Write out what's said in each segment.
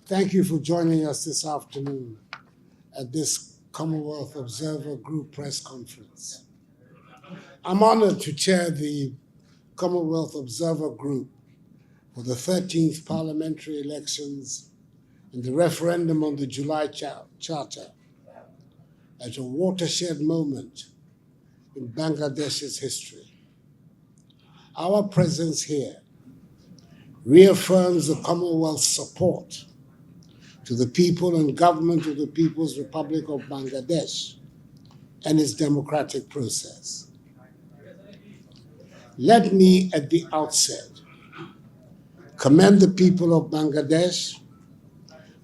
Thank you for joining us this afternoon at this Commonwealth Observer Group press conference. I'm honored to chair the Commonwealth Observer Group for the 13th parliamentary elections and the referendum on the July Charter at a watershed moment in Bangladesh's history. Our presence here reaffirms the Commonwealth's support to the people and government of the People's Republic of Bangladesh and its democratic process. Let me, at the outset, commend the people of Bangladesh,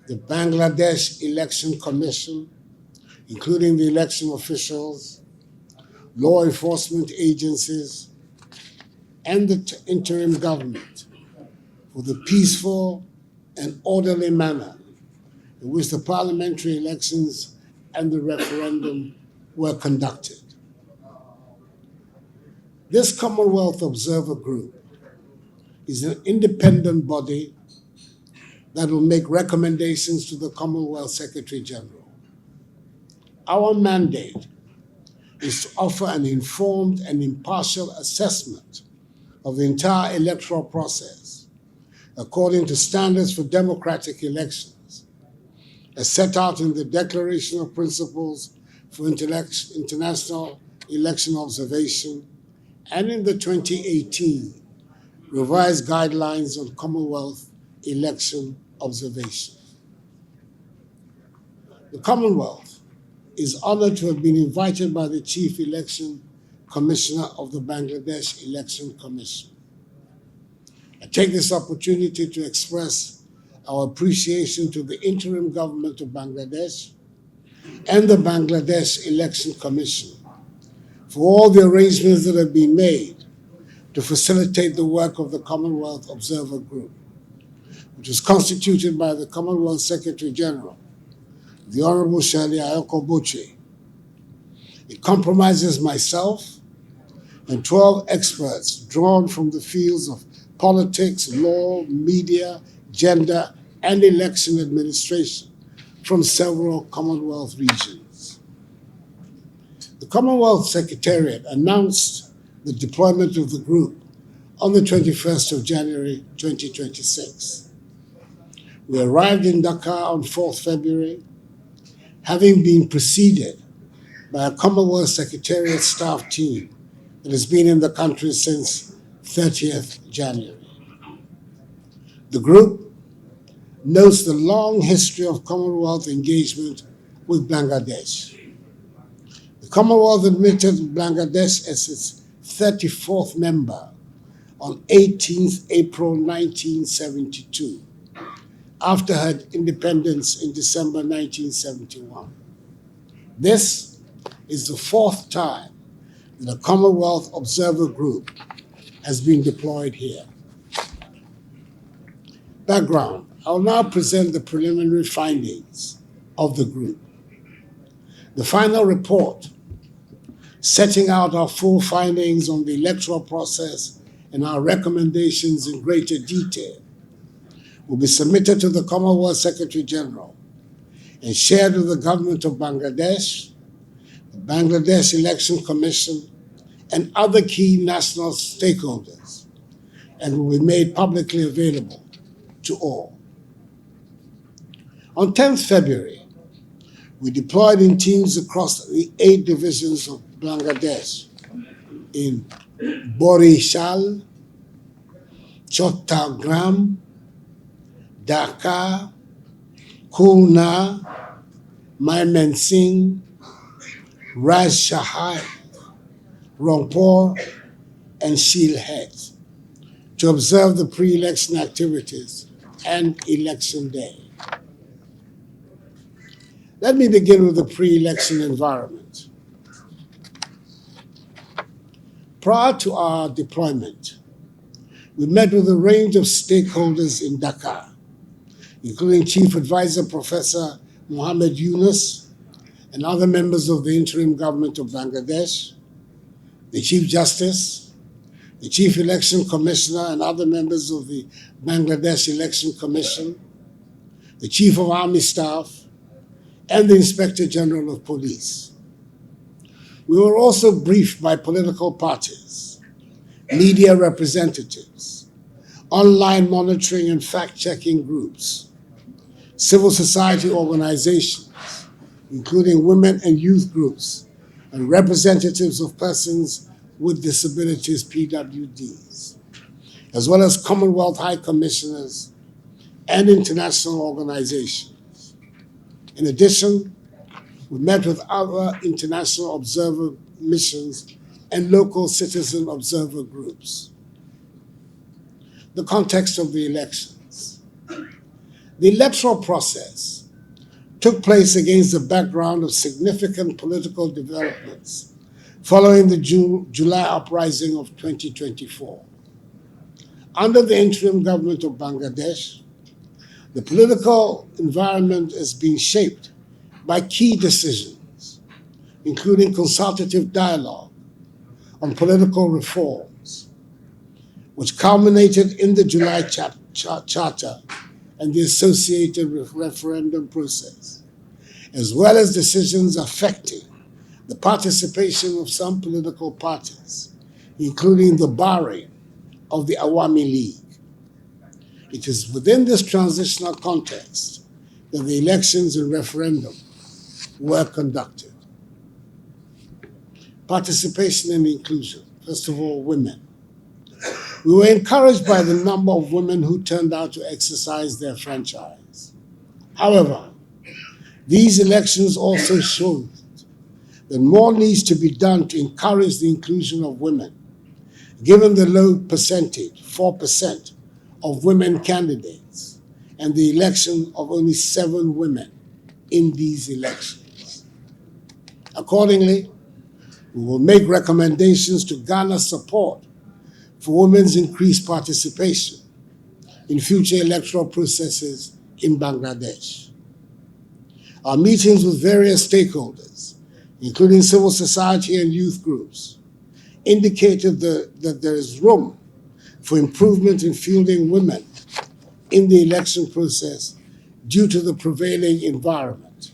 the Bangladesh Election Commission, including the election officials, law enforcement agencies, and the interim government for the peaceful and orderly manner in which the parliamentary elections and the referendum were conducted. This Commonwealth Observer Group is an independent body that will make recommendations to the Commonwealth Secretary General. Our mandate is to offer an informed and impartial assessment of the entire electoral process according to standards for democratic elections as set out in the Declaration of Principles for International Election Observation and in the 2018 Revised Guidelines on Commonwealth Election Observation. The Commonwealth is honored to have been invited by the Chief Election Commissioner of the Bangladesh Election Commission. I take this opportunity to express our appreciation to the interim government of Bangladesh and the Bangladesh Election Commission for all the arrangements that have been made to facilitate the work of the Commonwealth Observer Group, which is constituted by the Commonwealth Secretary General, the Honorable 𝗞𝗲𝘆𝘄cie. It compromises myself and 12 experts drawn from the fields of politics, law, media, gender, and election administration from several Commonwealth regions. The Commonwealth Secretariat announced the deployment of the group on the 21st of January 2026. We arrived in Dhaka on 4th February, having been preceded by a Commonwealth Secretariat staff team that has been in the country since 30th January. The group notes the long history of Commonwealth engagement with Bangladesh. The Commonwealth admitted Bangladesh as its 34th member on 18th April 1972, after her independence in December 1971. This is the fourth time that a Commonwealth Observer Group has been deployed here. Background. I will now present the preliminary findings of the group. The final report, setting out our full findings on the electoral process and our recommendations in greater detail, will be submitted to the Commonwealth Secretary General and shared with the government of Bangladesh, the Bangladesh Election Commission, and other key national stakeholders, and will be made publicly available to all. On 10th February, we deployed in teams across the 8 divisions of Bangladesh in Baridhara, Chattogram, Dhaka, Khulna, Mymensingh, Rajshahi, Rangpur, and Sylhet to observe the pre-election activities and election day. Let me begin with the pre-election environment. Prior to our deployment, we met with a range of stakeholders in Dhaka, including Chief Advisor Professor Muhammad Yunus and other members of the interim government of Bangladesh, the Chief Justice, the Chief Election Commissioner and other members of the Bangladesh Election Commission, the Chief of Army Staff, and the Inspector General of Police. We were also briefed by political parties, media representatives, online monitoring and fact-checking groups, civil society organizations, including women and youth groups, and representatives of persons with disabilities, PWDs, as well as Commonwealth High Commissioners and international organizations. In addition, we met with other international observer missions and local citizen observer groups. The context of the elections. The electoral process took place against the background of significant political developments following the July uprising of 2024. Under the interim government of Bangladesh, the political environment is being shaped by key decisions, including consultative dialogue on political reforms, which culminated in the July Charter and the associated referendum process, as well as decisions affecting the participation of some political parties, including the barring of the Awami League. It is within this transitional context that the elections and referendum were conducted. Participation and inclusion. First of all, women. We were encouraged by the number of women who turned out to exercise their franchise. However, these elections also showed that more needs to be done to encourage the inclusion of women, given the low percentage, 4%, of women candidates, and the election of only 7 women in these elections. Accordingly, we will make recommendations to garner support for women's increased participation in future electoral processes in Bangladesh. Our meetings with various stakeholders, including civil society and youth groups, indicated that there is room for improvement in fielding women in the election process due to the prevailing environment,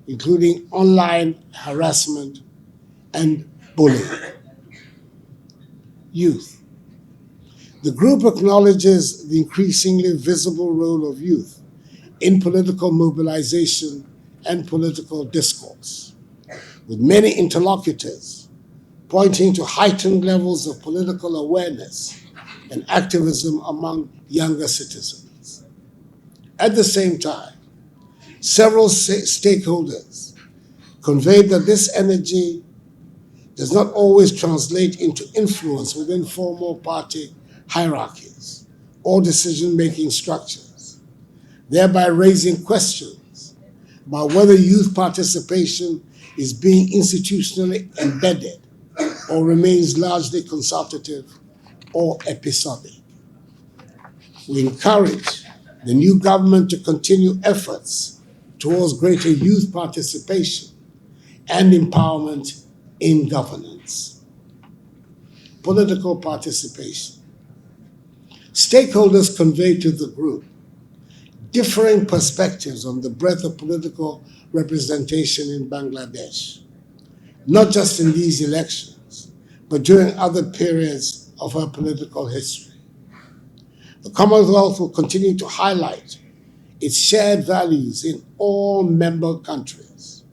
including online harassment and bullying. Youth. The group acknowledges the increasingly visible role of youth in political mobilization and political discourse, with many interlocutors pointing to heightened levels of political awareness and activism among younger citizens. At the same time, several stakeholders conveyed that this energy does not always translate into influence within formal party hierarchies or decision-making structures, thereby raising questions about whether youth participation is being institutionally embedded or remains largely consultative or episodic. We encourage the new government to continue efforts towards greater youth participation and empowerment in governance. Political participation. Stakeholders conveyed to the group differing perspectives on the breadth of political representation in Bangladesh, not just in these elections, but during other periods of her political history. The Commonwealth will continue to highlight its shared values in all member countries,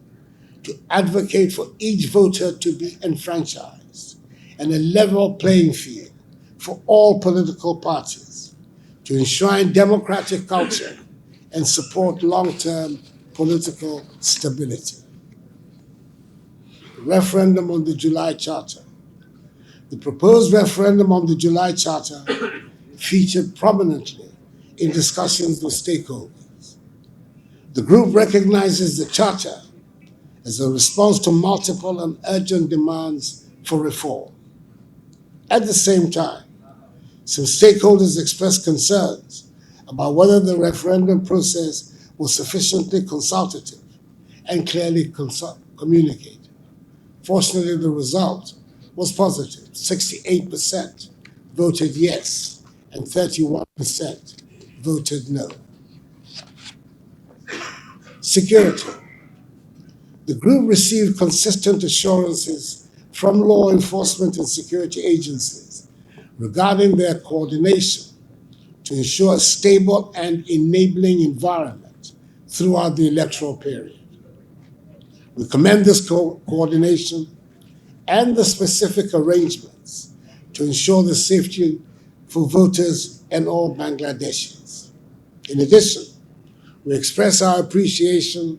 to advocate for each voter to be enfranchised and a level playing field for all political parties, to enshrine democratic culture and support long-term political stability. The referendum on the July Charter. The proposed referendum on the July Charter featured prominently in discussions with stakeholders. The group recognizes the Charter as a response to multiple and urgent demands for reform. At the same time, some stakeholders expressed concerns about whether the referendum process was sufficiently consultative and clearly communicated. Fortunately, the result was positive. 68% voted yes and 31% voted no. Security. The group received consistent assurances from law enforcement and security agencies regarding their coordination to ensure a stable and enabling environment throughout the electoral period. We commend this coordination and the specific arrangements to ensure the safety for voters and all Bangladeshis. In addition, we express our appreciation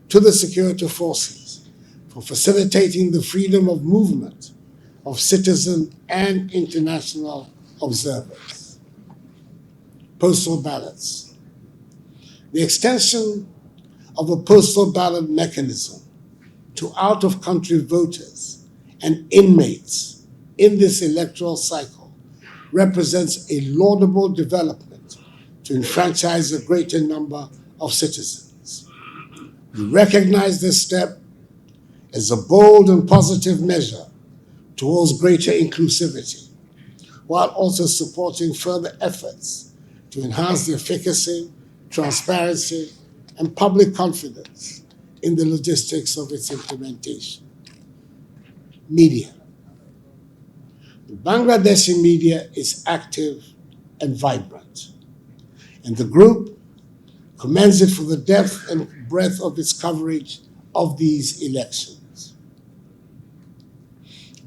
to the security forces for facilitating the freedom of movement of citizen and international observers. Postal ballots. The extension of a postal ballot mechanism to out-of-country voters and inmates in this electoral cycle represents a laudable development to enfranchise a greater number of citizens. We recognize this step as a bold and positive measure towards greater inclusivity, while also supporting further efforts to enhance the efficacy, transparency, and public confidence in the logistics of its implementation. Media. The Bangladeshi media is active and vibrant, and the group commends it for the depth and breadth of its coverage of these elections.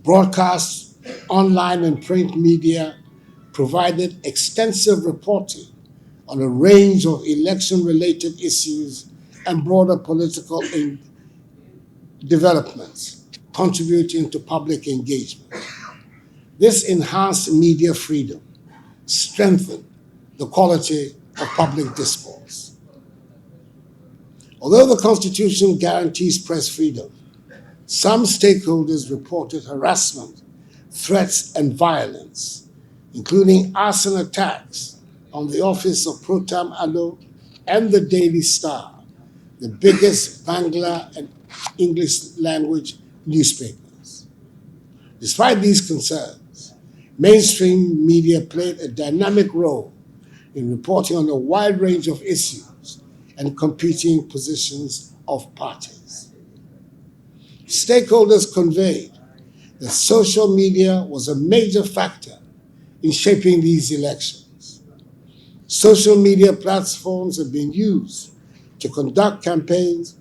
Broadcast, online, and print media provided extensive reporting on a range of election-related issues and broader political developments, contributing to public engagement. This enhanced media freedom strengthened the quality of public discourse. Although the Constitution guarantees press freedom, some stakeholders reported harassment, threats, and violence, including arson attacks on the office of Protam Alo and the Daily Star, the biggest Bangla and English language newspapers. Despite these concerns, mainstream media played a dynamic role in reporting on a wide range of issues and competing positions of parties. Stakeholders conveyed that social media was a major factor in shaping these elections. Social media platforms have been used to conduct campaigns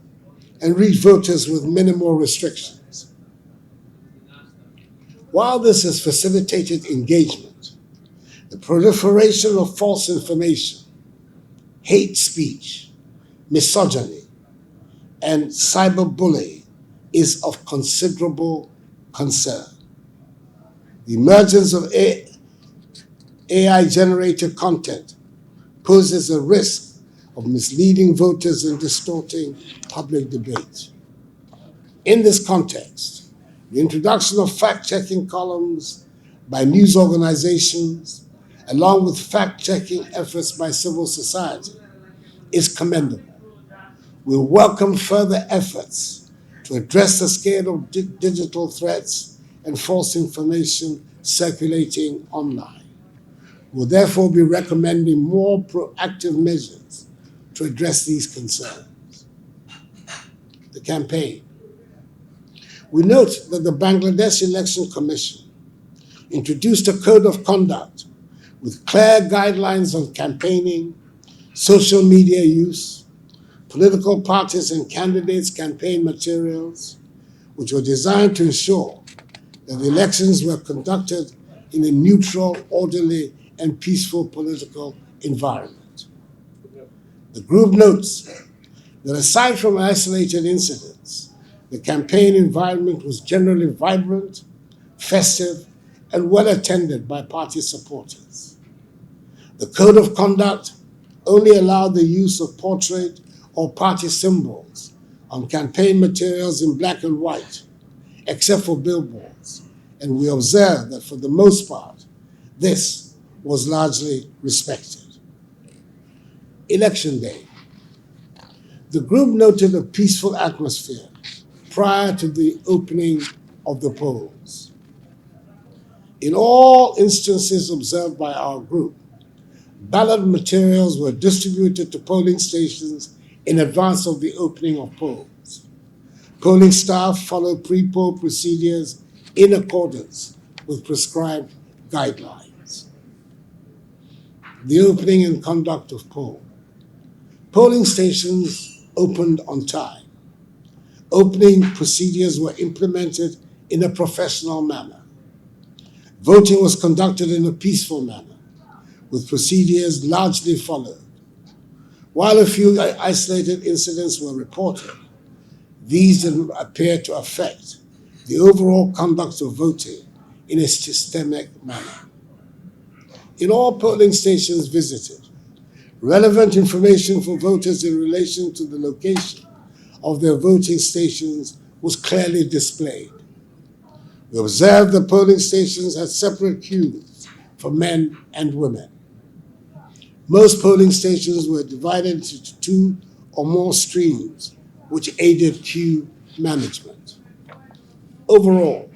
and reach voters with minimal restrictions. While this has facilitated engagement, the proliferation of false information, hate speech, misogyny, and cyberbullying is of considerable concern. The emergence of AI-generated content poses a risk of misleading voters and distorting public debate. In this context, the introduction of fact-checking columns by news organizations, along with fact-checking efforts by civil society, is commendable. We welcome further efforts to address the scale of digital threats and false information circulating online. We'll therefore be recommending more proactive measures to address these concerns. The campaign. We note that the Bangladesh Election Commission introduced a code of conduct with clear guidelines on campaigning, social media use, political parties and candidates' campaign materials, which were designed to ensure that the elections were conducted in a neutral, orderly, and peaceful political environment. The group notes that aside from isolated incidents, the campaign environment was generally vibrant, festive, and well attended by party supporters. The code of conduct only allowed the use of portrait or party symbols on campaign materials in black and white, except for billboards, and we observed that for the most part, this was largely respected. Election day. The group noted a peaceful atmosphere prior to the opening of the polls. In all instances observed by our group, ballot materials were distributed to polling stations in advance of the opening of polls. Polling staff followed pre-poll procedures in accordance with prescribed guidelines. The opening and conduct of poll. Polling stations opened on time. Opening procedures were implemented in a professional manner. Voting was conducted in a peaceful manner, with procedures largely followed. While a few isolated incidents were reported, these didn't appear to affect the overall conduct of voting in a systemic manner. In all polling stations visited, relevant information for voters in relation to the location of their voting stations was clearly displayed. We observed the polling stations had separate queues for men and women. Most polling stations were divided into 2 or more streams, which aided queue management. Overall,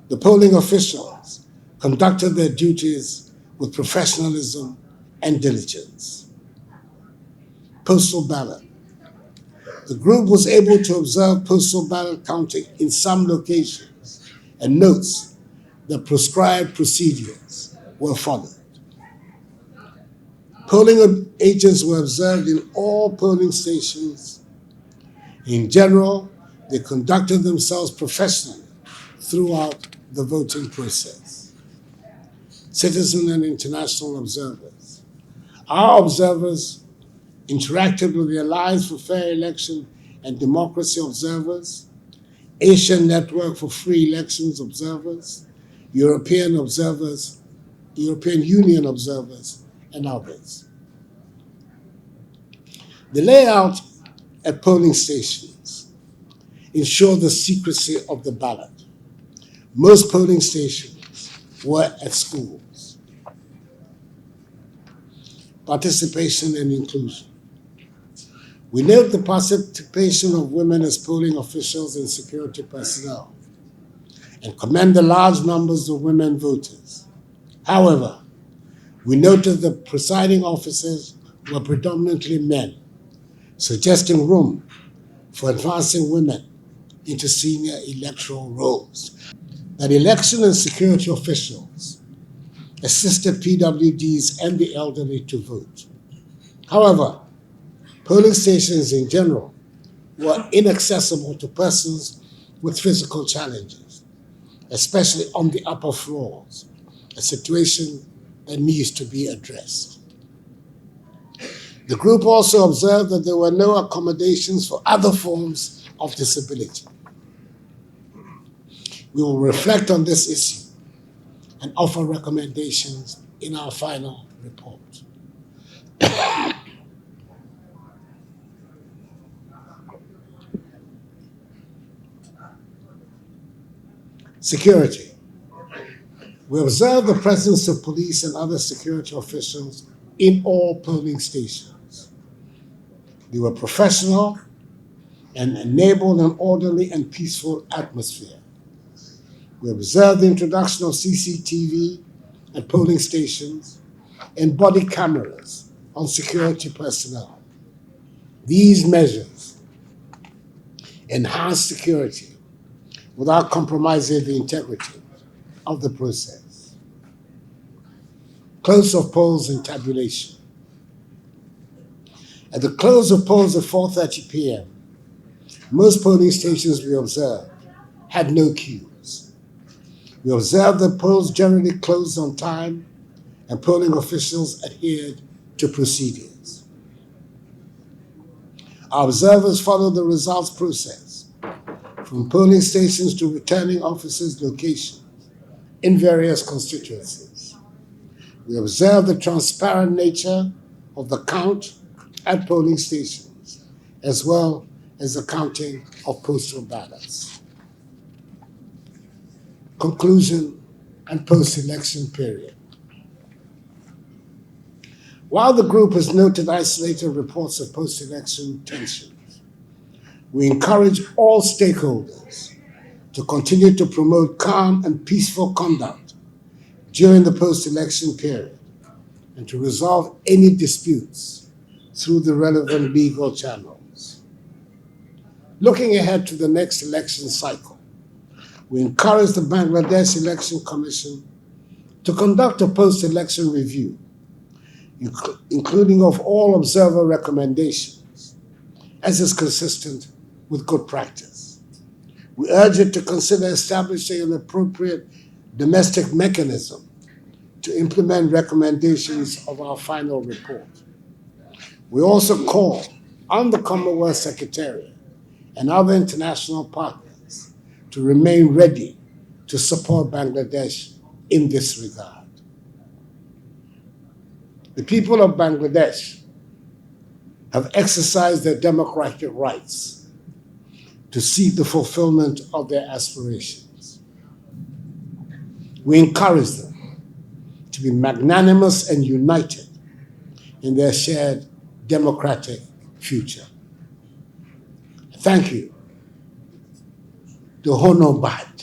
the polling officials conducted their duties with professionalism and diligence. Postal ballot. The group was able to observe postal ballot counting in some locations and notes that prescribed procedures were followed. Polling agents were observed in all polling stations. In general, they conducted themselves professionally throughout the voting process. Citizen and international observers. Our observers interacted with the Alliance for Fair Election and Democracy observers, Asian Network for Free Elections observers, European Union observers, and others. The layout at polling stations ensured the secrecy of the ballot. Most polling stations were at schools. Participation and inclusion. We note the participation of women as polling officials and security personnel and commend the large numbers of women voters. However, we noted the presiding officers were predominantly men, suggesting room for advancing women into senior electoral roles. That election and security officials assisted PWDs and the elderly to vote. However, polling stations in general were inaccessible to persons with physical challenges, especially on the upper floors, a situation that needs to be addressed. The group also observed that there were no accommodations for other forms of disability. We will reflect on this issue and offer recommendations in our final report. Security. We observed the presence of police and other security officials in all polling stations. They were professional and enabled an orderly and peaceful atmosphere. We observed the introduction of CCTV at polling stations and body cameras on security personnel. These measures enhance security without compromising the integrity of the process. Close of polls and tabulation. At the close of polls at 4:30 p.m., most polling stations we observed had no queues. We observed that polls generally closed on time and polling officials adhered to procedures. Our observers followed the results process from polling stations to returning officers' locations in various constituencies. We observed the transparent nature of the count at polling stations, as well as the counting of postal ballots. Conclusion and post-election period. While the group has noted isolated reports of post-election tensions, we encourage all stakeholders to continue to promote calm and peaceful conduct during the post-election period and to resolve any disputes through the relevant legal channels. Looking ahead to the next election cycle, we encourage the Bangladesh Election Commission to conduct a post-election review, including of all observer recommendations, as is consistent with good practice. We urge it to consider establishing an appropriate domestic mechanism to implement recommendations of our final report. We also call on the Commonwealth Secretariat and other international partners to remain ready to support Bangladesh in this regard. The people of Bangladesh have exercised their democratic rights to seek the fulfillment of their aspirations. We encourage them to be magnanimous and united in their shared democratic future. Thank you. The Honor Bad.